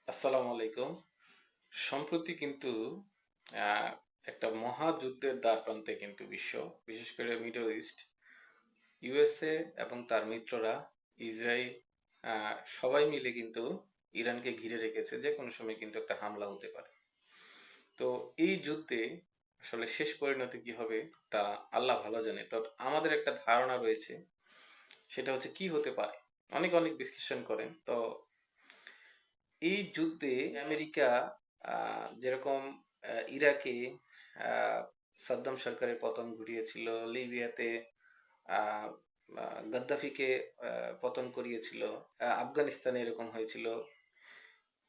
আসসালামু আলাইকুম। সম্প্রতি কিন্তু আহ, একটা মহাযুদ্ধের দ্বারপ্রান্তে কিন্তু বিশ্ব, বিশেষ করে মিডল ইস্ট, ইউএসএ এবং তার মিত্ররা, ইসরায়েল, সবাই মিলে কিন্তু ইরানকে ঘিরে রেখেছে, যে কোনো সময় কিন্তু একটা হামলা হতে পারে। তো এই যুদ্ধে আসলে শেষ পরিণতি কি হবে তা আল্লাহ ভালো জানে। তো আমাদের একটা ধারণা রয়েছে, সেটা হচ্ছে কি হতে পারে। অনেক অনেক বিশ্লেষণ করেন। তো এই যুদ্ধে আমেরিকা যেরকম ইরাকে আহ, সাদ্দাম সরকারের পতন ঘটিয়েছিল, লিবিয়াতে আহ, গাদ্দাফিকে পতন করিয়েছিল, আফগানিস্তানে এরকম হয়েছিল,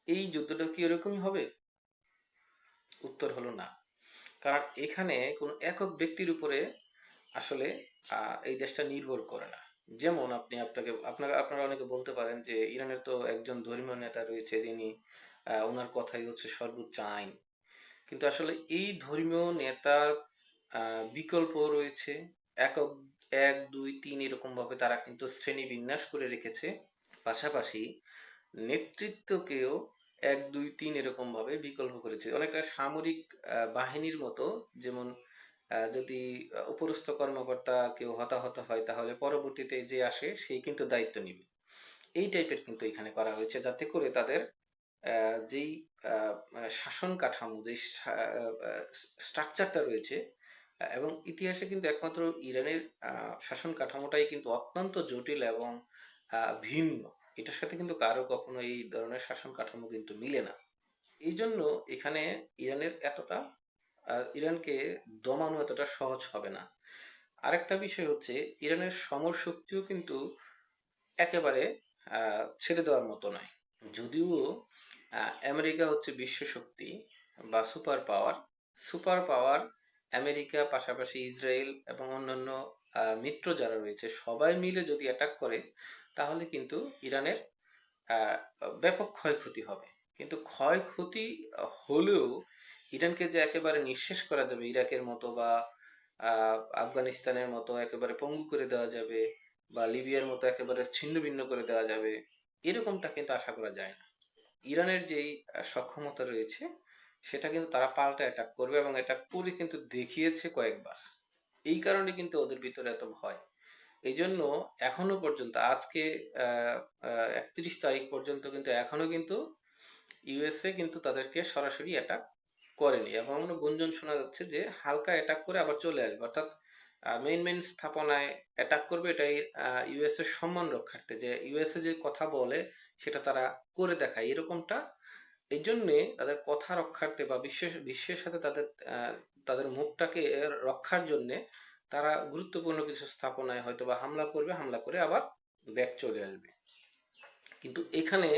এই যুদ্ধটা কি এরকমই হবে? উত্তর হলো না। কারণ এখানে কোনো একক ব্যক্তির উপরে আসলে এই দেশটা নির্ভর করে না। যেমন আপনারা অনেকে বলতে পারেন যে ইরানের তো একজন ধর্মীয় নেতা রয়েছে, যিনি ওনার কথাই হচ্ছে সর্বোচ্চ আইন। কিন্তু আসলে এই ধর্মীয় নেতার বিকল্প রয়েছে। একক, এক, দুই, তিন এরকম ভাবে তারা কিন্তু শ্রেণী বিন্যাস করে রেখেছে। পাশাপাশি নেতৃত্বকেও এক, দুই, তিন এরকম ভাবে বিকল্প করেছে, অনেকটা সামরিক বাহিনীর মতো। যেমন যদি উপরস্থ কর্মকর্তা কেউ হতাহত হয়, তাহলে পরবর্তীতে যে আসে সেই কিন্তু দায়িত্ব নিবে। এই টাইপের কিন্তু এখানে করা হয়েছে, যাতে করে তাদের যেই শাসন কাঠামো, যে স্ট্রাকচারটা রয়েছে, এবং ইতিহাসে কিন্তু একমাত্র ইরানের শাসন কাঠামোটাই কিন্তু অত্যন্ত জটিল এবং ভিন্ন। এটার সাথে কিন্তু কারো কখনো এই ধরনের শাসন কাঠামো কিন্তু মিলে না। এই জন্য এখানে ইরানের এতটা ইরানকে দমানো এতটা সহজ হবে না। আরেকটা বিষয় হচ্ছে, ইরানের সমর শক্তিও কিন্তু একেবারে ছেড়ে দেওয়ার মতো নয়। যদিও আমেরিকা হচ্ছে বিশ্ব শক্তি বা super power, super power America, পাশাপাশি ইসরায়েল এবং অন্যান্য মিত্র যারা রয়েছে, সবাই মিলে যদি অ্যাটাক করে, তাহলে কিন্তু ইরানের আহ, ব্যাপক ক্ষয়ক্ষতি হবে। কিন্তু ক্ষয়ক্ষতি হলেও ইরানকে যে একেবারে নিঃশেষ করা যাবে, ইরাকের মতো বা আফগানিস্তানের মতো একেবারে পঙ্গু করে দেওয়া যাবে, বা লিবিয়ার মতো একেবারে ছিন্ন ভিন্ন করে দেওয়া যাবে, এরকমটা কিন্তু আশা করা যায় না। ইরানের যেই সক্ষমতা রয়েছে, সেটা কিন্তু তারা পাল্টা অ্যাটাক করবে, এবং অ্যাটাক করে কিন্তু দেখিয়েছে কয়েকবার। এই কারণে কিন্তু ওদের ভিতরে এত ভয়। এই জন্য এখনো পর্যন্ত, আজকে 31 তারিখ পর্যন্ত কিন্তু এখনো কিন্তু ইউএসএ কিন্তু তাদেরকে সরাসরি অ্যাটাক করেনি, এবং গুঞ্জন শোনা যাচ্ছে যে হালকা অ্যাটাক করে আবার চলে আসবে, অর্থাৎ মেইন মেইন স্থাপনায় অ্যাটাক করবে। এটাই ইউএস এর সম্মান রক্ষার্থে, যে ইউএসএ যে কথা বলে সেটা তারা করে দেখায়, এরকমটা। এই জন্যে তাদের কথা রক্ষার্থে বা বিশ্বের সাথে তাদের মুখটাকে রক্ষার জন্যে তারা গুরুত্বপূর্ণ কিছু স্থাপনায় হয়তো বা হামলা করবে, হামলা করে আবার ব্যাক চলে আসবে। কিন্তু এখানে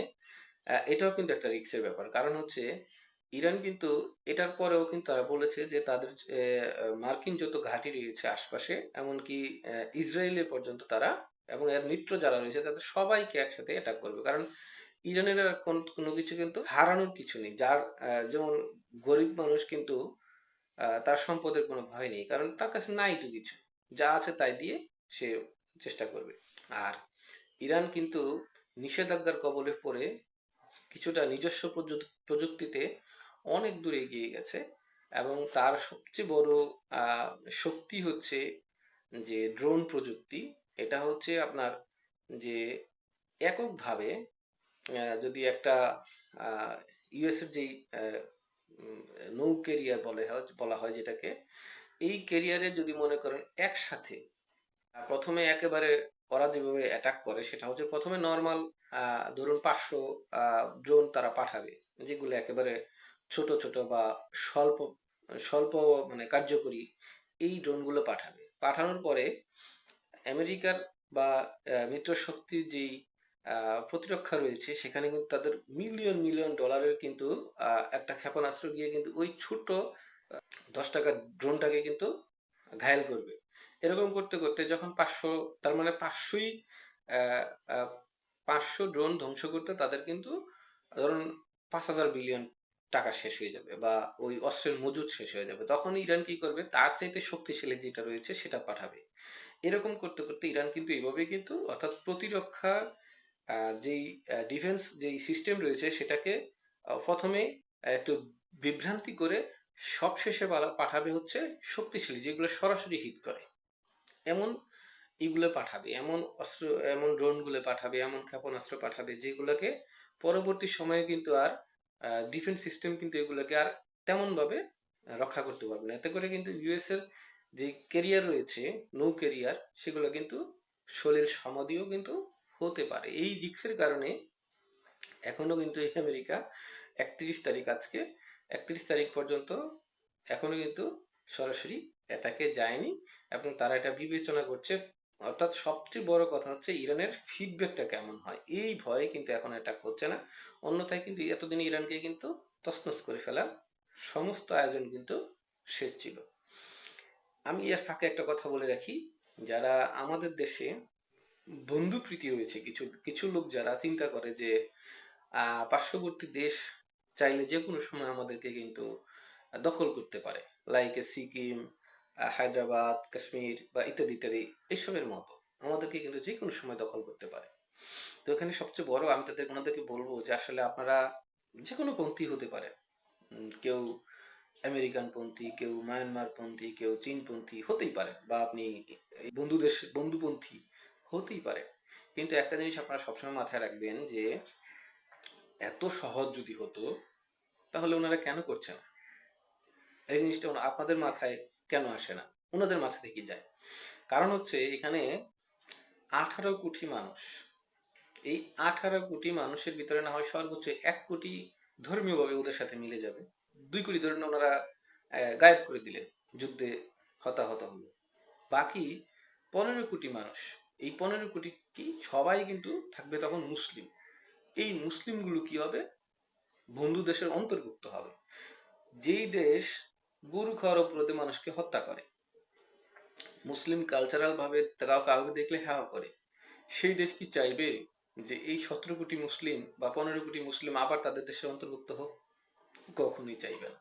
এটাও কিন্তু একটা রিস্কের ব্যাপার। কারণ হচ্ছে, ইরান কিন্তু এটার পরেও কিন্তু তারা বলেছে যে তাদের মার্কিন যত ঘাঁটি রয়েছে আশপাশে, এমনকি ইসরায়েলের পর্যন্ত তারা এবং এর মিত্র যারা রয়েছে তাদের সবাইকে একসাথে অ্যাটাক করবে। কারণ ইরানের আর কোনো কিছু কিন্তু হারানোর কিছু নেই। যেমন গরিব মানুষ কিন্তু তার সম্পদের কোনো ভয় নেই, কারণ তার কাছে নাই তো কিছু, যা আছে তাই দিয়ে সে চেষ্টা করবে। আর ইরান কিন্তু নিষেধাজ্ঞার কবলে পড়ে কিছুটা নিজস্ব প্রযুক্তিতে অনেক দূরে এগিয়ে গেছে, এবং তার সবচেয়ে বড় আহ, শক্তি হচ্ছে যে ড্রোন প্রযুক্তি। এটা হচ্ছে আপনার যে এককভাবে যদি একটা ইউএস এর যেই নৌ ক্যারিয়ার বলা হয় যেটাকে, এই ক্যারিয়ারে যদি মনে করেন একসাথে প্রথমে একেবারে ওরা যেভাবে অ্যাটাক করে, সেটা হচ্ছে প্রথমে নর্মাল ধরুন 500 ড্রোন তারা পাঠাবে, যেগুলো একেবারে ছোট ছোট বা স্বল্প স্বল্প মানে কার্যকরী। এই ড্রোনগুলো পাঠাবে, পাঠানোর পরে আমেরিকার বা মিত্র শক্তির যেই প্রতিরক্ষা রয়েছে, সেখানে কিন্তু তাদের মিলিয়ন মিলিয়ন ডলারের কিন্তু একটা ক্ষেপণাস্ত্র গিয়ে কিন্তু ওই ছোট 10 টাকার ড্রোনটাকে কিন্তু ঘায়েল করবে। এরকম করতে করতে যখন 500, তার মানে 500ই 500 ড্রোন ধ্বংস করতে তাদের কিন্তু ধরুন 5,000 বিলিয়ন টাকা শেষ হয়ে যাবে, বা ওই অস্ত্রের মজুদ শেষ হয়ে যাবে। তখন ইরান কি করবে, তার চাইতে শক্তিশালী যেটা রয়েছে সেটা পাঠাবে। এরকম করতে করতে ইরান কিন্তু এইভাবে কিন্তু, অর্থাৎ প্রতিরক্ষা যেই ডিফেন্স যেই সিস্টেম রয়েছে সেটাকে প্রথমে একটু বিভ্রান্তি করে সবশেষে পাঠাবে হচ্ছে শক্তিশালী, যেগুলো সরাসরি হিট করে এমন ইগুলো পাঠাবে, এমন অস্ত্র, এমন ড্রোন গুলো পাঠাবে, এমন ক্ষেপণাস্ত্র পাঠাবে যেগুলোকে পরবর্তী সময়ে কিন্তু আর ডিফেন্স সিস্টেম কিন্তু এগুলোকে আর তেমন ভাবে রক্ষা করতে পারবে না। এতে করে কিন্তু ইউএস এর যে ক্যারিয়ার রয়েছে, নৌ ক্যারিয়ার, সেগুলো কিন্তু সলিল সমাধিও কিন্তু হতে পারে। এই রিস্কের কারণে এখনো কিন্তু এই আমেরিকা ৩১ তারিখ, আজকে ৩১ তারিখ পর্যন্ত এখনো কিন্তু সরাসরি অ্যাটাকে যায়নি, এবং তারা এটা বিবেচনা করছে। অর্থাৎ সবচেয়ে বড় কথা হচ্ছে ইরানের ফিডব্যাকটা কেমন হয়, এই ভয়ে কিন্তু এখন অ্যাটাক হচ্ছে না। অন্যথায় কিন্তু এতদিন ইরানকে কিন্তু তছনছ করে ফেলার সমস্ত আয়োজন কিন্তু শেষ ছিল। আমি এর ফাঁকে একটা কথা বলে রাখি, যারা আমাদের দেশে বন্ধুপ্রীতি রয়েছে, কিছু কিছু লোক যারা চিন্তা করে যে পার্শ্ববর্তী দেশ চাইলে যে কোনো সময় আমাদেরকে কিন্তু দখল করতে পারে, লাইক সিকিম, হায়দ্রাবাদ, কাশ্মীর বা ইত্যাদি ইত্যাদি, এসবের মতো আমাদেরকে কিন্তু যে কোনো সময় দখল করতে পারে। তো এখানে সবচেয়ে বড়, আমি ওনাদেরকে বলবো যে আসলে আপনারা যে কোনো পন্থী হতে পারে, কেউ আমেরিকান পন্থী, কেউ মায়ানমার পন্থী, কেউ চীন পন্থী হতেই পারে, বা আপনি এই বন্ধুপন্থী হতেই পারে। কিন্তু একটা জিনিস আপনারা সবসময় মাথায় রাখবেন যে এত সহজ যদি হতো তাহলে ওনারা কেন করছে না? এই জিনিসটা আপনাদের মাথায় কেন আসে না, ওনাদের মাথা থেকে যায়? কারণ হচ্ছে এখানে 18 কোটি মানুষ, এই 18 কোটি মানুষের ভিতরে না হয় সর্বোচ্চ 1 কোটি ধর্মীয়ভাবে ওদের সাথে মিলে যাবে, 2 কোটি ধরে ওনারা গায়েব করে দিলেন, যুদ্ধে হতাহত হলো। বাকি 15 কোটি মানুষ, এই 15 কোটি কি সবাই কিন্তু থাকবে তখন মুসলিম। এই মুসলিমগুলো কি হবে? বন্ধু দেশের অন্তর্ভুক্ত হবে। যেই দেশ গরু খাওয়ার অপরাধে মানুষকে হত্যা করে, মুসলিম কালচারাল ভাবে কাউকে দেখলে হ্যাঁ করে, সেই দেশ কি চাইবে যে এই 17 কোটি মুসলিম বা 15 কোটি মুসলিম আবার তাদের দেশের অন্তর্ভুক্ত হোক? কখনোই চাইবে না।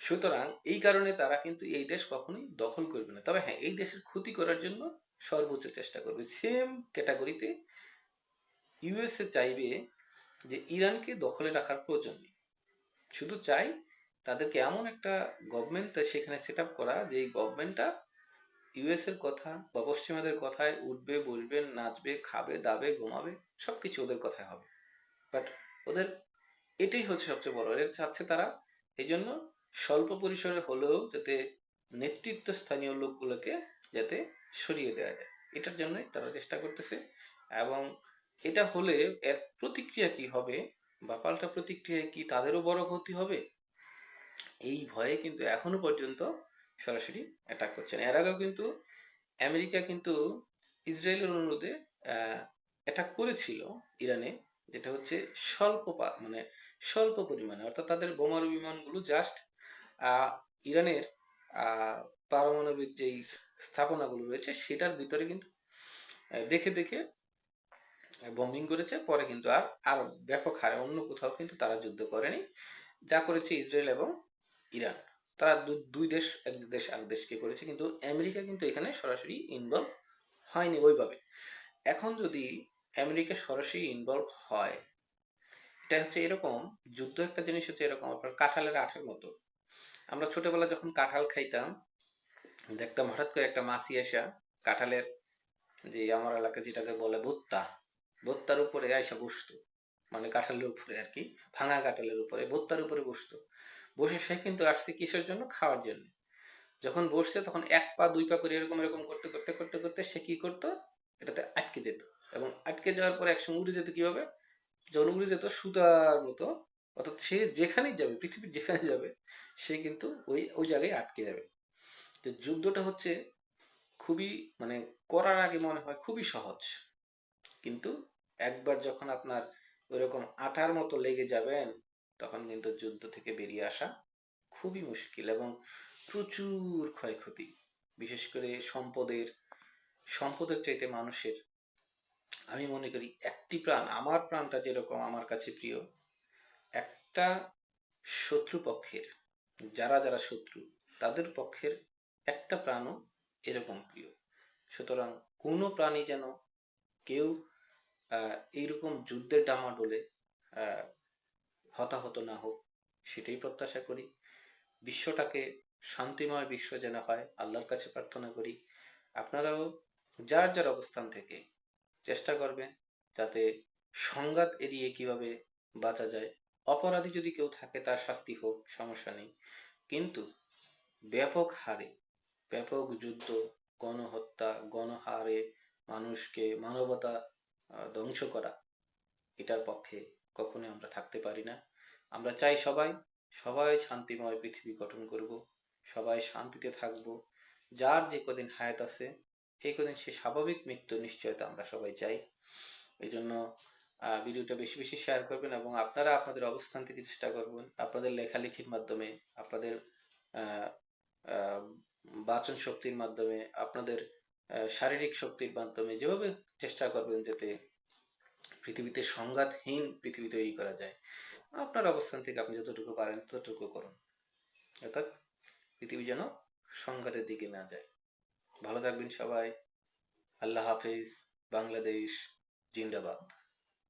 সুতরাং এই কারণে তারা কিন্তু এই দেশ কখনোই দখল করবে না। তবে হ্যাঁ, এই দেশের ক্ষতি করার জন্য সর্বোচ্চ চেষ্টা করবে। সেম ক্যাটাগরিতে ইউএসএ চাইবে যে ইরানকে দখলে রাখার প্রয়োজন নেই, শুধু চাই তাদেরকে এমন একটা গভর্নমেন্ট সেখানে সেট আপ করা, যে এই গভর্নমেন্টটা ইউএস এর কথা বা পশ্চিমাদের কথায় উঠবে, বলবে, নাচবে, খাবে, দাবে, ঘুমাবে, সবকিছু ওদের কথায় হবে। বাট ওদের এটাই হচ্ছে সবচেয়ে বড়, এটা চাচ্ছে তারা। এই জন্য স্বল্প পরিসরে হলেও যাতে নেতৃত্ব স্থানীয় লোকগুলোকে যাতে সরিয়ে দেওয়া যায়, এটার জন্যই তারা চেষ্টা করতেছে। এবং এটা হলে এর প্রতিক্রিয়া কি হবে, বা পাল্টা প্রতিক্রিয়ায় কি তাদেরও বড় ক্ষতি হবে, এই ভয়ে কিন্তু এখনো পর্যন্ত সরাসরি অ্যাটাক করছে না। এর আগেও কিন্তু আমেরিকা কিন্তু ইসরায়েলের অনুরোধে অ্যাটাক করেছিল ইরানে, যেটা হচ্ছে মানে স্বল্প পরিমাণে, অর্থাৎ তাদের বোমারু বিমানগুলো জাস্ট ইরানের আহ, পারমাণবিক যেই স্থাপনাগুলো রয়েছে সেটার ভিতরে কিন্তু দেখে দেখে বোমিং করেছে। পরে কিন্তু আর ব্যাপক হারে অন্য কোথাও কিন্তু তারা যুদ্ধ করেনি, যা করেছে ইসরায়েল এবং ইরান। তারা দুই দেশ, এক দেশ আরেক দেশকে করেছে, কিন্তু আমেরিকা কিন্তু এখানে সরাসরি ইনভলভ হয়নি ওইভাবে। এখন যদি আমেরিকা সরাসরি ইনভলভ হয়, এটা হচ্ছে এরকম, যুদ্ধ একটা জিনিস হচ্ছে এরকম আপনার কাঁঠালের আঠের মতো। আমরা ছোটবেলা যখন কাঁঠাল খাইতাম, দেখতাম হঠাৎ করে একটা মাছি আসা কাঁঠালের, যে আমার এলাকায় যেটাকে বলে ভুট্টা, ভুট্টার উপরে আইসা বসতো, মানে কাঁঠালের উপরে আর কি, ভাঙা কাঁঠালের উপরে ভুট্টার উপরে বসতো। বসে সে কিন্তু আসছে কিসের জন্য? খাওয়ার জন্য। যখন বসছে তখন 1 পা 2 পা করে এরকম এরকম করতে করতে করতে করতে সে কি করতো? এটাতে আটকে যেত, এবং আটকে যাওয়ার পরে একসময় উড়ে যেত। কিভাবে? যখন উড়ে যেত সুতার মতো, অর্থাৎ সে যেখানেই যাবে, পৃথিবীর যেখানে যাবে, সে কিন্তু ওই ওই জায়গায় আটকে যাবে। তো যুদ্ধটা হচ্ছে খুবই, মানে করার আগে মনে হয় খুবই সহজ, কিন্তু একবার যখন আপনার ওইরকম আঠার মতো লেগে যাবেন, তখন কিন্তু যুদ্ধ থেকে বেরিয়ে আসা খুবই মুশকিল, এবং প্রচুর ক্ষয়ক্ষতি। বিশেষ করে সম্পদের, সম্পদের চাইতে মানুষের। আমি মনে করি একটি প্রাণ, আমার প্রাণটা যেরকম আমার কাছে প্রিয়, একটা শত্রুপক্ষের, যারা যারা শত্রু, তাদের পক্ষের একটা প্রাণও এরকম প্রিয়। সুতরাং কোনো প্রাণী যেন, কেউ এইরকম যুদ্ধের ডামাডোলে হতাহত না হোক, সেটাই প্রত্যাশা করি। বিশ্বটাকে শান্তিময় বিশ্ব যেন হয়, আল্লাহর কাছে প্রার্থনা করি। আপনারাও যার যার অবস্থান থেকে চেষ্টা করবেন যাতে সংঘাত এড়িয়ে কিভাবে বাঁচা যায়। অপরাধী যদি কেউ থাকে তার শাস্তি হোক, সমস্যা নেই, কিন্তু ব্যাপক হারে ব্যাপক যুদ্ধ, গণহত্যা, গণহারে মানুষকে, মানবতা ধ্বংস করা, এটার পক্ষে কখনোই আমরা থাকতে পারি না। আমরা চাই সবাই সবাই শান্তিময় পৃথিবী গঠন করব, সবাই শান্তিতে থাকব। যার যে কদিন হায়াত আছে এই কদিন সে স্বাভাবিক মৃত্যু নিশ্চয়তা আমরা সবাই চাই। এই জন্য ভিডিওটা বেশি বেশি শেয়ার করবেন এবং আপনারা আপনাদের অবস্থান থেকে চেষ্টা করবেন আপনাদের লেখালেখির মাধ্যমে, আপনাদের আহ, আহ, বাচন শক্তির মাধ্যমে, আপনাদের শারীরিক শক্তির মাধ্যমে যেভাবে চেষ্টা করবেন যাতে পৃথিবীতে সংঘাতহীন পৃথিবী তৈরি করা যায়। আপনার অবস্থান থেকে আপনি যতটুকু পারেন ততটুকু করুন, অর্থাৎ পৃথিবী যেন সংঘাতের দিকে না যায়। ভালো থাকবেন সবাই। আল্লাহ হাফেজ। বাংলাদেশ জিন্দাবাদ।